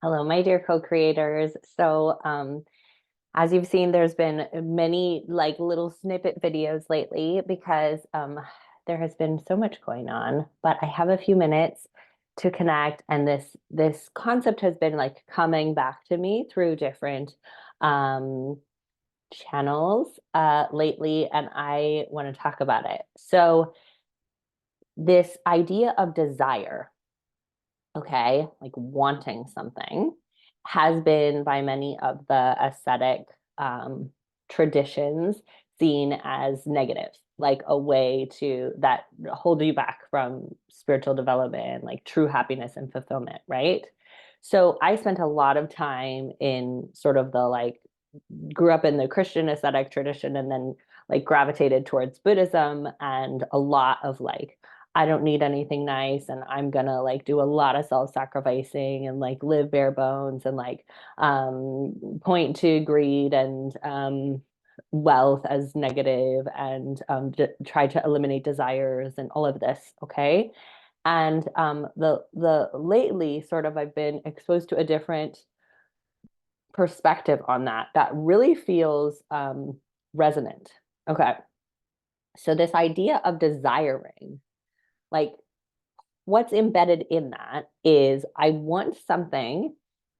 Hello, my dear co-creators. As you've seen, there's been many like little snippet videos lately because there has been so much going on, but I have a few minutes to connect, and this concept has been like coming back to me through different um, channels lately, and I want to talk about it. So this idea of desire, okay, like wanting something, has been by many of the aesthetic traditions seen as negative, like a way to that hold you back from spiritual development, like true happiness and fulfillment, right? So I spent a lot of time in sort of the like grew up in the Christian aesthetic tradition and then like gravitated towards Buddhism and a lot of like I don't need anything nice and I'm gonna like do a lot of self-sacrificing and like live bare bones and like point to greed and wealth as negative and try to eliminate desires and all of this, okay? And the lately sort of I've been exposed to a different perspective on that really feels resonant. Okay. So this idea of desiring, like what's embedded in that is I want something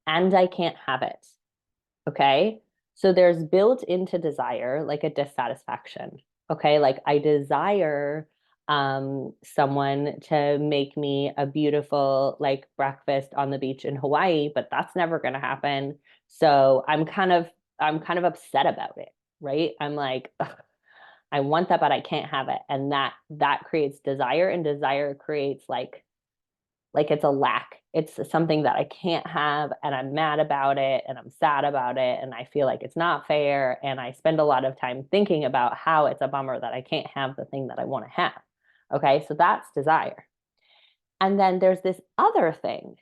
and I can't have it. Okay. So there's built into desire like a dissatisfaction. Okay. Like I desire someone to make me a beautiful like breakfast on the beach in Hawaii, but that's never going to happen. So I'm kind of upset about it, right? I'm like, ugh, I want that, but I can't have it. And that creates desire, and desire creates like it's a lack. It's something that I can't have, and I'm mad about it, and I'm sad about it, and I feel like it's not fair. And I spend a lot of time thinking about how it's a bummer that I can't have the thing that I want to have. Okay, so that's desire. And then there's this other thing,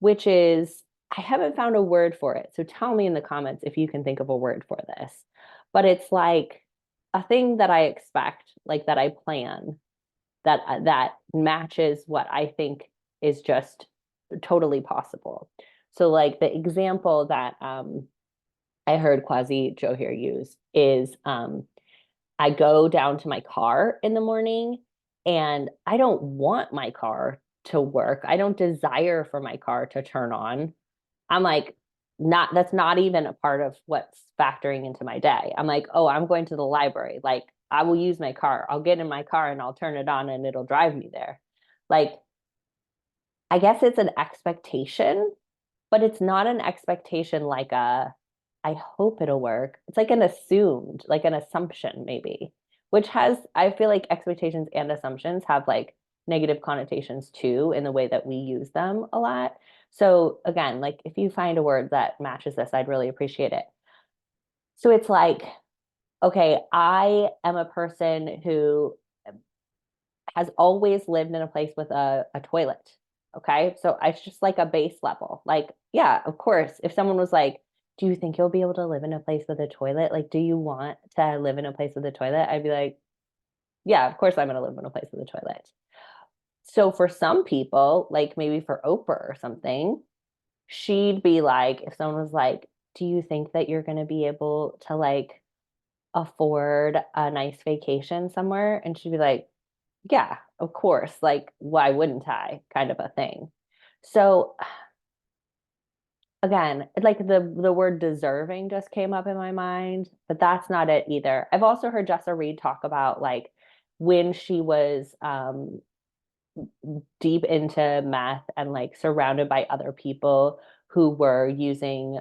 which is I haven't found a word for it. So tell me in the comments if you can think of a word for this. But it's like a thing that I expect, like that I plan, that matches what I think is just totally possible. So like the example that I heard Quasi Joe here use is I go down to my car in the morning and I don't want my car to work. I don't desire for my car to turn on. I'm like, not that's not even a part of what's factoring into my day. I'm like, oh, I'm going to the library. Like, I will use my car. I'll get in my car and I'll turn it on and it'll drive me there. Like, I guess it's an expectation, but it's not an expectation like I hope it'll work. It's like an assumed, like an assumption, maybe, which has, I feel like expectations and assumptions have like negative connotations too in the way that we use them a lot. So, again, like if you find a word that matches this, I'd really appreciate it. So, it's like, okay, I am a person who has always lived in a place with a toilet. Okay. So it's just like a base level. Like, yeah, of course, if someone was like, do you think you'll be able to live in a place with a toilet? Like, do you want to live in a place with a toilet? I'd be like, yeah, of course I'm going to live in a place with a toilet. So for some people, like maybe for Oprah or something, she'd be like, if someone was like, do you think that you're going to be able to like afford a nice vacation somewhere? And she'd be like, yeah, of course. Like, why wouldn't I? Kind of a thing. So again, like the word deserving just came up in my mind, but that's not it either. I've also heard Jessa Reed talk about like when she was deep into meth and like surrounded by other people who were using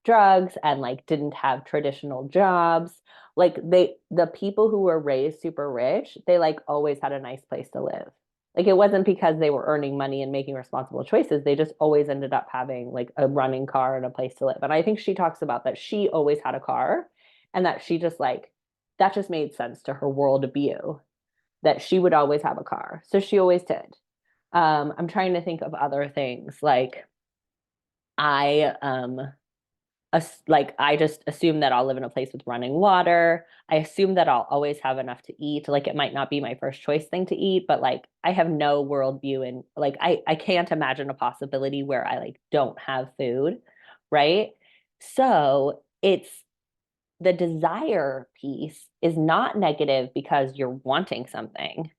drugs and like didn't have traditional jobs. Like the people who were raised super rich, they like always had a nice place to live. Like it wasn't because they were earning money and making responsible choices. They just always ended up having like a running car and a place to live. And I think she talks about that she always had a car and that she just like that just made sense to her worldview that she would always have a car. So she always did. I'm trying to think of other things like I like I just assume that I'll live in a place with running water. I assume that I'll always have enough to eat. Like it might not be my first choice thing to eat, but like I have no worldview and like I can't imagine a possibility where I like don't have food, right? So it's the desire piece is not negative because you're wanting something.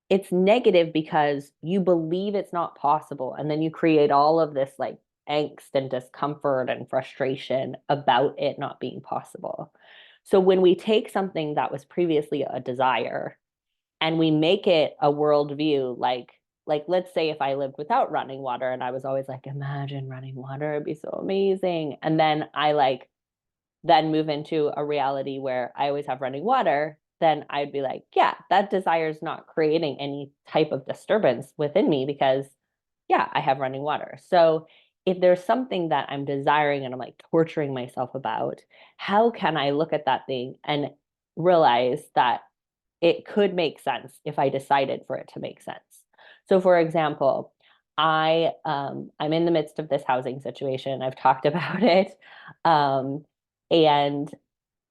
It's negative because you believe it's not possible. And then you create all of this like angst and discomfort and frustration about it not being possible. So when we take something that was previously a desire and we make it a worldview, like let's say if I lived without running water and I was always like, imagine running water, it'd be so amazing. And then I like then move into a reality where I always have running water, then I'd be like, yeah, that desire is not creating any type of disturbance within me because, yeah, I have running water. So if there's something that I'm desiring and I'm like torturing myself about, how can I look at that thing and realize that it could make sense if I decided for it to make sense? So, for example, I'm in the midst of this housing situation. I've talked about it. Um, and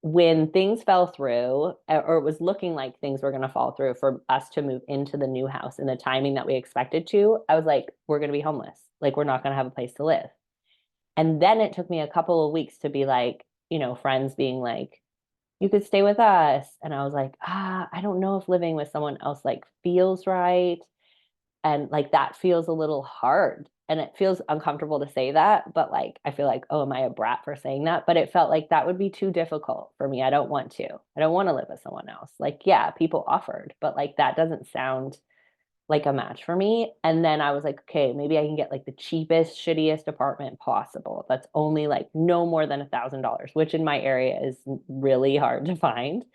when things fell through, or it was looking like things were going to fall through for us to move into the new house in the timing that we expected to, I was like, we're going to be homeless. Like, we're not going to have a place to live. And then it took me a couple of weeks to be like, friends being like, you could stay with us. And I was like, I don't know if living with someone else like feels right. And like that feels a little hard. And it feels uncomfortable to say that, but like I feel like, oh, am I a brat for saying that? But it felt like that would be too difficult for me. I don't want to. I don't want to live with someone else. Like, yeah, people offered, but like that doesn't sound like a match for me. And then I was like, okay, maybe I can get like the cheapest, shittiest apartment possible. That's only like no more than $1,000, which in my area is really hard to find.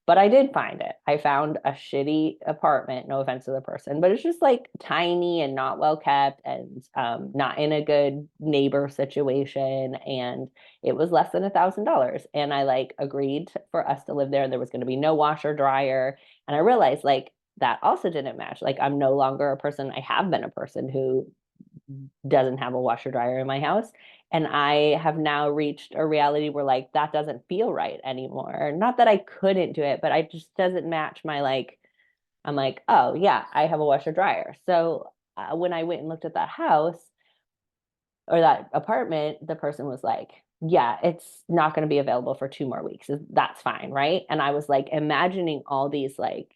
But I did find it. I found a shitty apartment, no offense to the person, but it's just like tiny and not well kept and not in a good neighbor situation. And it was less than $1,000. And I like agreed for us to live there. There was going to be no washer dryer. And I realized like that also didn't match. Like I'm no longer a person, I have been a person who doesn't have a washer dryer in my house. And I have now reached a reality where like that doesn't feel right anymore. Not that I couldn't do it, but I just doesn't match my like, I'm like, oh yeah, I have a washer dryer. So when I went and looked at that house or that apartment, the person was like, yeah, it's not going to be available for 2 more weeks. That's fine, right? And I was like imagining all these like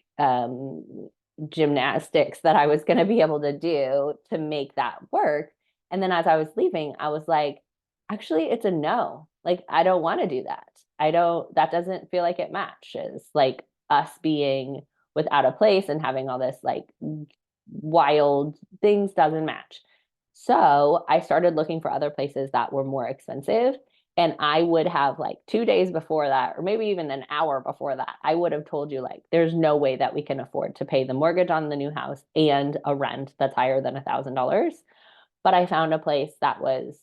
gymnastics that I was going to be able to do to make that work. And then as I was leaving, I was like, actually, it's a no. Like, I don't want to do that. I don't, that doesn't feel like it matches like us being without a place and having all this like wild things doesn't match. So I started looking for other places that were more expensive. And I would have like 2 days before that, or maybe even an hour before that, I would have told you like, there's no way that we can afford to pay the mortgage on the new house and a rent that's higher than $1,000. But I found a place that was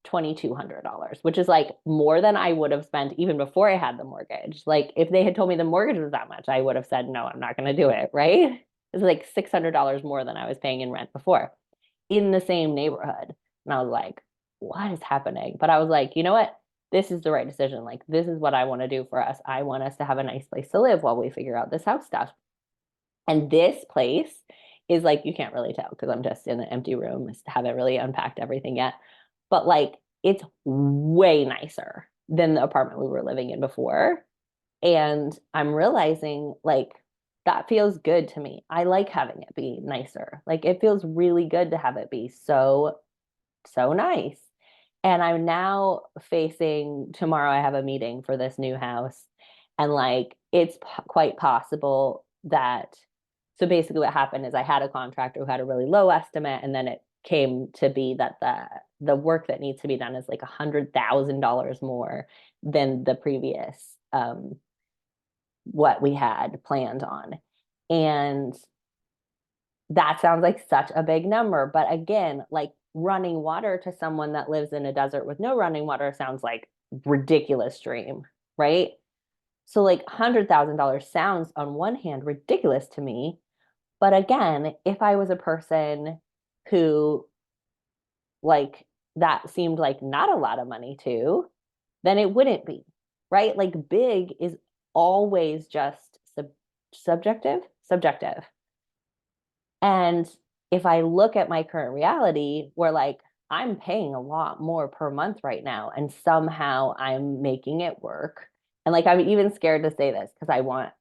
$2,200, which is like more than I would have spent even before I had the mortgage. Like if they had told me the mortgage was that much, I would have said, no, I'm not going to do it. Right. It's like $600 more than I was paying in rent before in the same neighborhood. And I was like, what is happening? But I was like, you know what? This is the right decision. Like, this is what I want to do for us. I want us to have a nice place to live while we figure out this house stuff. And this place is like, you can't really tell because I'm just in an empty room. I haven't really unpacked everything yet. But like, it's way nicer than the apartment we were living in before. And I'm realizing like that feels good to me. I like having it be nicer. Like it feels really good to have it be so, so nice. And I'm now facing tomorrow, I have a meeting for this new house. And like it's quite possible that, so basically what happened is I had a contractor who had a really low estimate, and then it came to be that the work that needs to be done is like $100,000 more than the previous what we had planned on. And that sounds like such a big number. But again, like running water to someone that lives in a desert with no running water sounds like ridiculous dream, right? So like $100,000 sounds on one hand ridiculous to me. But again, if I was a person who like that seemed like not a lot of money to, then it wouldn't be, right? Like big is always just subjective. And if I look at my current reality, where like I'm paying a lot more per month right now, and somehow I'm making it work. And like I'm even scared to say this because I want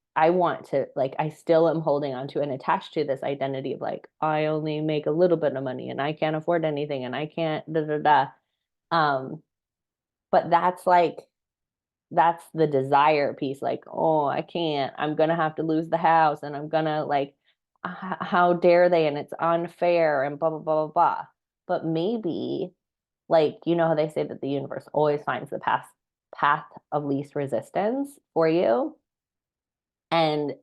to like I still am holding on to and attached to this identity of like I only make a little bit of money and I can't afford anything and I can't da da da. Um, but that's the desire piece, like, oh, I can't, I'm gonna have to lose the house and I'm gonna like how dare they, and it's unfair and blah blah blah blah blah. But maybe, like, you know how they say that the universe always finds the path of least resistance for you, and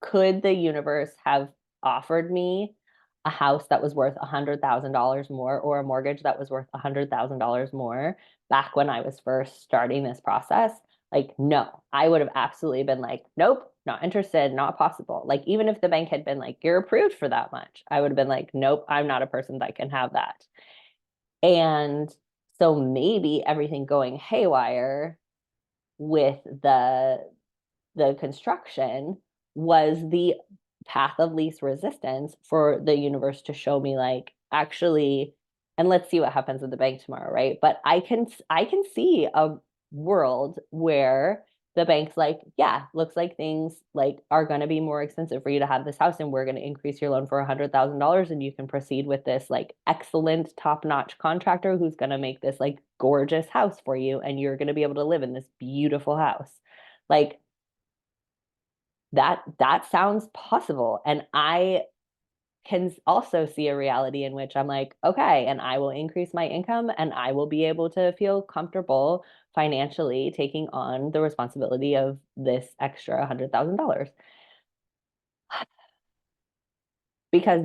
could the universe have offered me a house that was worth $100,000 more, or a mortgage that was worth $100,000 more back when I was first starting this process? Like, no, I would have absolutely been like, nope, not interested, not possible. Like, even if the bank had been like, you're approved for that much, I would have been like, nope, I'm not a person that can have that. And so maybe everything going haywire with the construction was the path of least resistance for the universe to show me like actually, and let's see what happens with the bank tomorrow, right? But I can see a world where the bank's like, yeah, looks like things like are going to be more expensive for you to have this house, and we're going to increase your loan for $100,000, and you can proceed with this like excellent top-notch contractor who's going to make this like gorgeous house for you, and you're going to be able to live in this beautiful house. Like, that sounds possible. And I can also see a reality in which I'm like, okay, and I will increase my income and I will be able to feel comfortable financially taking on the responsibility of this extra $100,000. Because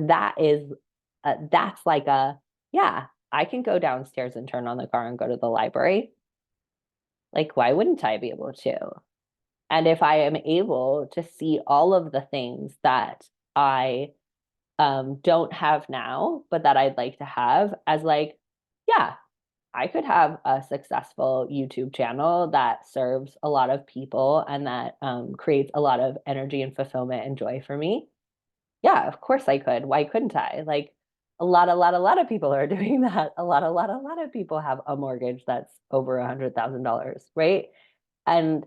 that's like a, yeah, I can go downstairs and turn on the car and go to the library. Like, why wouldn't I be able to? And if I am able to see all of the things that I don't have now, but that I'd like to have, as like, yeah, I could have a successful YouTube channel that serves a lot of people and that creates a lot of energy and fulfillment and joy for me. Yeah, of course I could. Why couldn't I? Like a lot of people are doing that. A lot of people have a mortgage that's over $100,000, right? And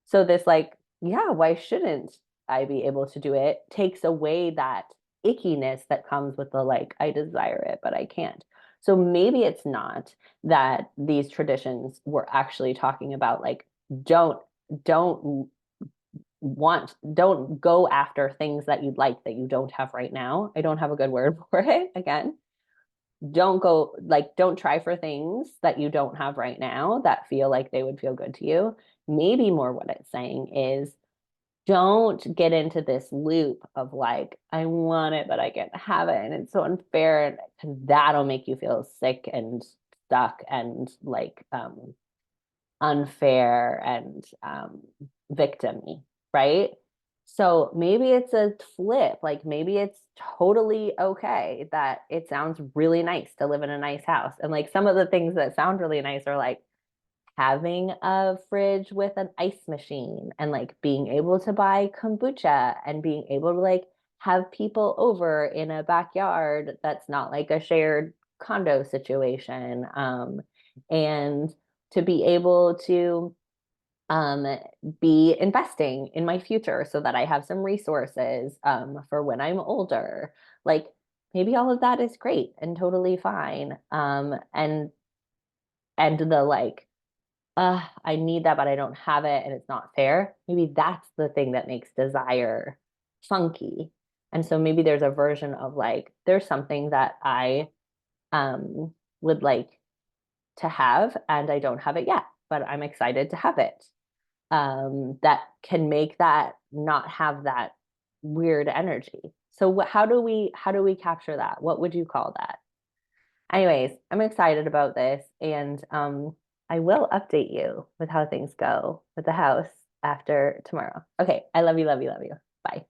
so this like, yeah, why shouldn't I be able to do it? Takes away that ickiness that comes with the like, I desire it, but I can't. So maybe it's not that these traditions were actually talking about like, don't don't don't go after things that you'd like that you don't have right now. I don't have a good word for it again. Don't go like, don't try for things that you don't have right now that feel like they would feel good to you. Maybe more what it's saying is don't get into this loop of like, I want it, but I can't have it. And it's so unfair. And that'll make you feel sick and stuck and like unfair and victimy, right? So maybe it's a flip. Like maybe it's totally okay that it sounds really nice to live in a nice house. And like some of the things that sound really nice are like having a fridge with an ice machine and like being able to buy kombucha and being able to like have people over in a backyard that's not like a shared condo situation. And to be able to um, be investing in my future so that I have some resources for when I'm older. Like maybe all of that is great and totally fine. And the like, I need that, but I don't have it and it's not fair. Maybe that's the thing that makes desire funky. And so maybe there's a version of like, there's something that I um would like to have and I don't have it yet, but I'm excited to have it. That can make that not have that weird energy. So how do we capture that? What would you call that? Anyways, I'm excited about this, and I will update you with how things go with the house after tomorrow. Okay, I love you, love you, love you. Bye.